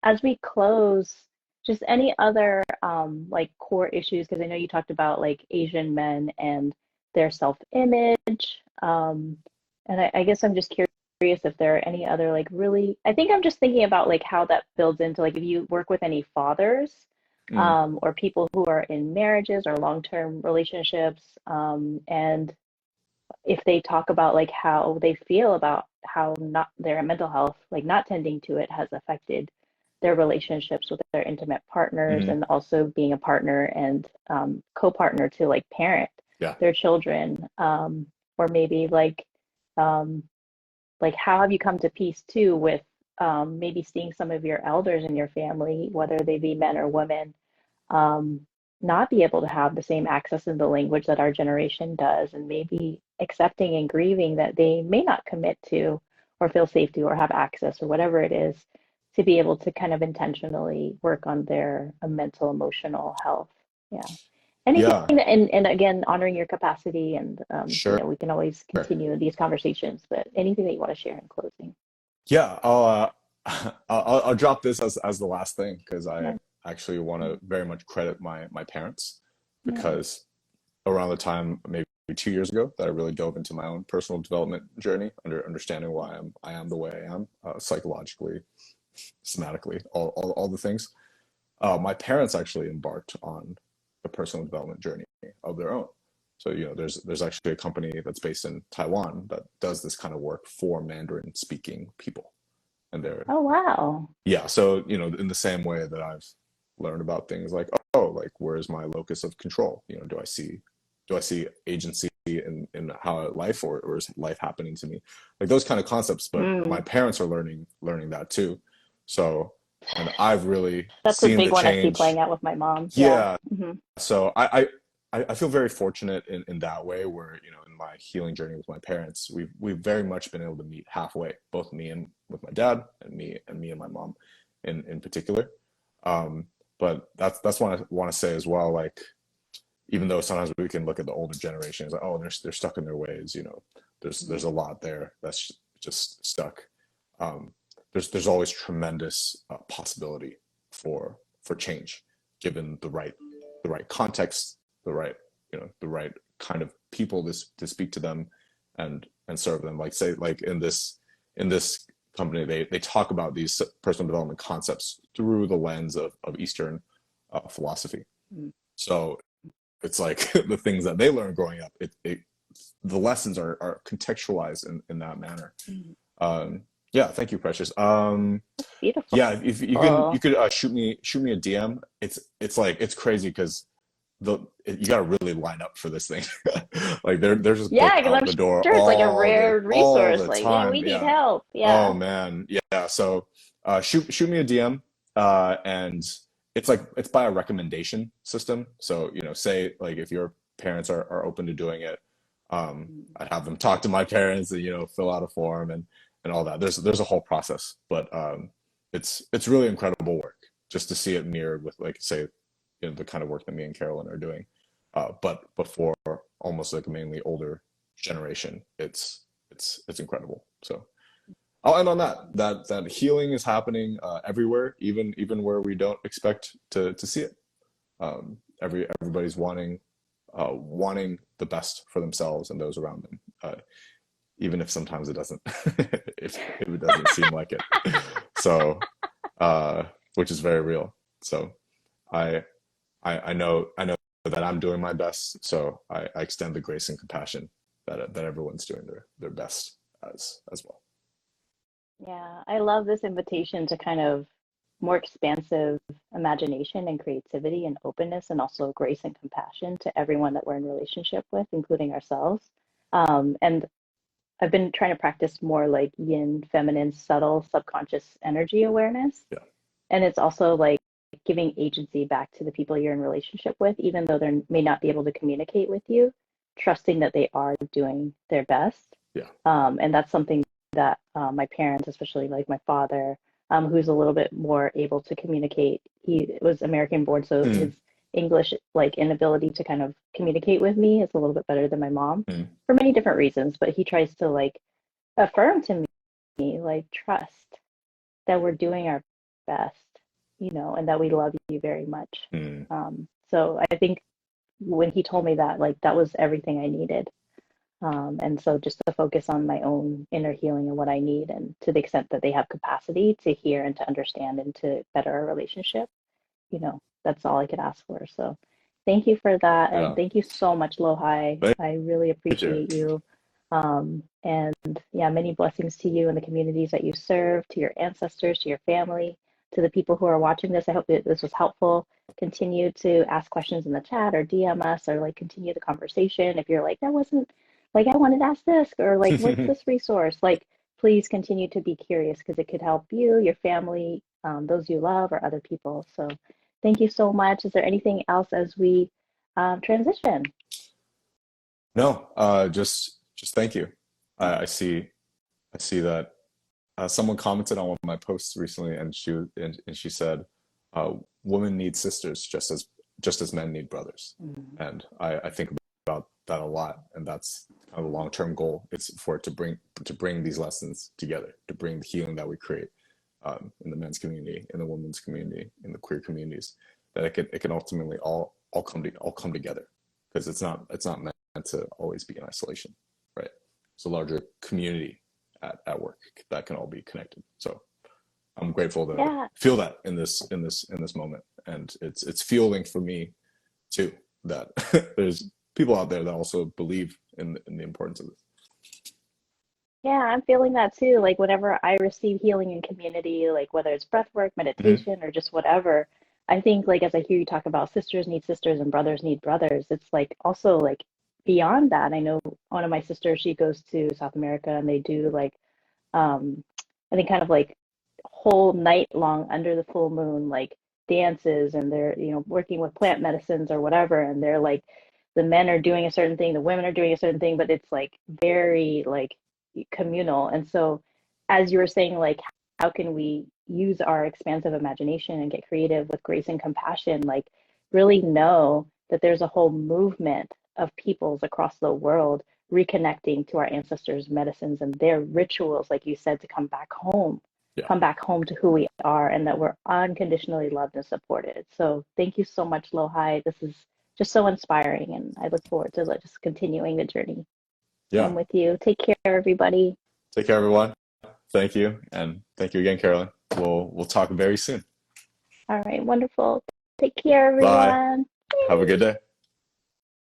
as we close, just any other like core issues, because I know you talked about like Asian men and their self-image. And I guess I'm just curious if there are any other like really, I think I'm just thinking about like how that builds into like if you work with any fathers Mm, or people who are in marriages or long-term relationships, and if they talk about like how they feel about how not their mental health, like not tending to it, has affected their relationships with their intimate partners mhm. and also being a partner and co-partner to like parent Yeah. their children, or maybe um, like how have you come to peace too with maybe seeing some of your elders in your family, whether they be men or women, um, not be able to have the same access in the language that our generation does, and maybe accepting and grieving that they may not commit to or feel safe to or have access or whatever it is to be able to kind of intentionally work on their mental emotional health. Yeah. Anything Yeah, that, and again, honoring your capacity and sure. we can always continue these conversations, but anything that you want to share in closing. Yeah, I'll drop this as the last thing because I Yeah. actually want to very much credit my parents Yeah. because around the time maybe 2 years ago that I really dove into my own personal development journey, understanding why I am the way I am, psychologically, somatically, all the things. My parents actually embarked on a personal development journey of their own. So, there's actually a company that's based in Taiwan that does this kind of work for Mandarin speaking people. And they're, Oh, wow. yeah, so, in the same way that I've learned about things like, oh, like where's my locus of control? Do I see agency in how life or is life happening to me? Like those kind of concepts, but my Mm, parents are learning that too. So, and I've really that's a seen the big one I see change. playing out with my mom. Yeah. Yeah. Hmm. So I feel very fortunate in that way where, in my healing journey with my parents, we've very much been able to meet halfway, both me and with my dad and me and my mom in particular. Um, but that's what I want to say as well. Like, even though sometimes we can look at the older generations, like, oh, they're stuck in their ways, there's a lot there that's just stuck. Um, there's always tremendous possibility for change, given the right context, the right kind of people to speak to them and serve them. Like say like in this company, they talk about these personal development concepts through the lens of Eastern philosophy. So it's like the things that they learned growing up, the lessons are contextualized in that manner. Mm. Yeah, thank you, Precious. That's beautiful. Yeah, if you could shoot me a DM. It's like it's crazy because you got to really line up for this thing. Like there's just Yeah, booked because out I'm the door sure it's like a rare all resource. the Like, yeah, we time. need Yeah. help. Oh Yeah. man, yeah. So shoot me a DM, and it's by a recommendation system. So say like if your parents are open to doing it, Mm. I'd have them talk to my parents and fill out a form and all that. There's a whole process, but it's really incredible work just to see it mirrored with like say the kind of work that me and Carolyn are doing, but before almost like a mainly older generation. It's incredible. So. I'll end on that healing is happening everywhere, even where we don't expect to see it. Everybody's wanting the best for themselves and those around them, even if sometimes it doesn't, if it doesn't seem like it. So, uh, which is very real. So, I I know that I'm doing my best. So I extend the grace and compassion that everyone's doing their best as well. Yeah, I love this invitation to kind of more expansive imagination and creativity and openness, and also grace and compassion to everyone that we're in relationship with, including ourselves. And I've been trying to practice more like yin, feminine, subtle, subconscious energy awareness. Yeah. And it's also like giving agency back to the people you're in relationship with, even though they may not be able to communicate with you, trusting that they are doing their best. Yeah. And that's something that my parents, especially like my father, who's a little bit more able to communicate, he was American born, so his Mm, English like inability to kind of communicate with me is a little bit better than my mom mm, for many different reasons. But he tries to like affirm to me, like, trust that we're doing our best and that we love you very much. Mm, So I think when he told me that, like, that was everything I needed. And so just to focus on my own inner healing and what I need, and to the extent that they have capacity to hear and to understand and to better our relationship, that's all I could ask for. So thank you for that. And yeah. thank you so much, Lohai. Thank I really you. appreciate you. And yeah, many blessings to you and the communities that you serve, to your ancestors, to your family, to the people who are watching this. I hope that this was helpful. Continue to ask questions in the chat or DM us, or like continue the conversation. If you're like, that wasn't like, I wanted to ask this, or like, what's this resource? Like, please continue to be curious, because it could help you, your family, those you love, or other people. So thank you so much. Is there anything else as we transition? No, just thank you. I, Oh, I see I see that someone commented on one of my posts recently, and she said, "Women need sisters just as men need brothers." mm, And I think about that a lot, and that's kind of the long-term goal. It's for it to bring these lessons together, to bring the healing that we create in the men's community, in the women's community, in the queer communities, that it can ultimately all come together, because it's not meant to always be in isolation, right? It's a larger community at work that can all be connected. So I'm grateful to yeah, feel that in this moment, and it's fueling for me too, that there's people out there that also believe in the importance of this. yeah, I'm feeling that too. Like whenever I receive healing in community, like whether it's breath work, Mm-hmm. meditation, or just whatever, I think like as I hear you talk about sisters need sisters and brothers need brothers, it's like also like beyond that. I know one of my sisters, she goes to South America and they do like um I think kind of like whole night long under the full moon like dances, and they're working with plant medicines or whatever, and they're like the men are doing a certain thing, the women are doing a certain thing, but it's like very like communal. And so as you were saying, like how can we use our expansive imagination and get creative with grace and compassion, like really know that there's a whole movement of peoples across the world reconnecting to our ancestors' medicines and their rituals, like you said, to Yeah, come back home to who we are, and that we're unconditionally loved and supported. So thank you so much, Lohai. This is just so inspiring, and I look forward to like, just continuing the journey yeah. with you. Take care, everybody. Take care, everyone. Thank you, and thank you again, Carolyn. We'll talk very soon. All right, wonderful. Take care, Bye. everyone. Have a Yay. good day.